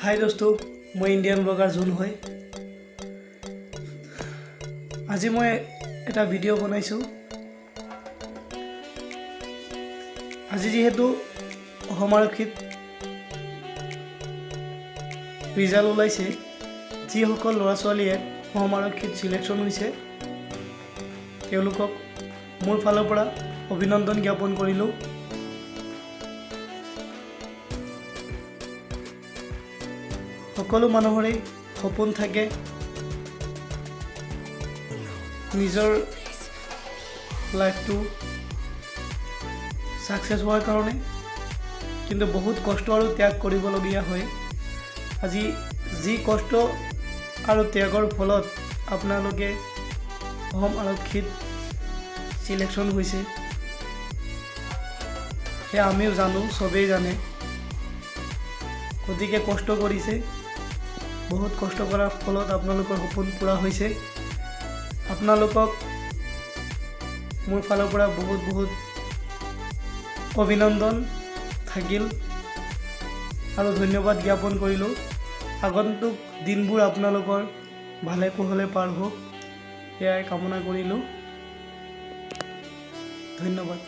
हाय दोस्तों मैं इंडियन ब्लॉगार जून है आज मैं एटा भिडिओ बनाइছো आज जेहेतु अहम आरक्षीत रिजाल्ट ओलाइছে যিসকল ল'ৰা ছোৱালীয়ে अहम आरक्षीत सिलेक्शन হৈছে তেওঁলোকক মোৰ ফালৰ পৰা অভিনন্দন জ্ঞাপন কৰিলো। সকলো মানুহৰে সপোন থাকে নিজৰ লাইফটো সাকসেস হোৱাৰ কাৰণে, কিন্তু বহুত কষ্ট আৰু ত্যাগ কৰিবলগীয়া হয়। আজি যি কষ্ট আৰু ত্যাগৰ ফলত আপোনালোকে অসম আৰক্ষীত সিলেকশন হৈছে সেয়া আমিও জানো, সবেই জানে। গতিকে কষ্ট কৰিছে, বহুত কষ্ট কৰাৰ ফলত আপোনালোকৰ সপোন পূৰা হৈছে। আপোনালোকক মোৰ ফালৰ পৰা বহুত বহুত অভিনন্দন থাকিল আৰু ধন্যবাদ জ্ঞাপন কৰিলোঁ। আগন্তুক দিনবোৰ আপোনালোকৰ ভালে কুশলে পাৰ হওক এয়াই কামনা কৰিলোঁ। ধন্যবাদ।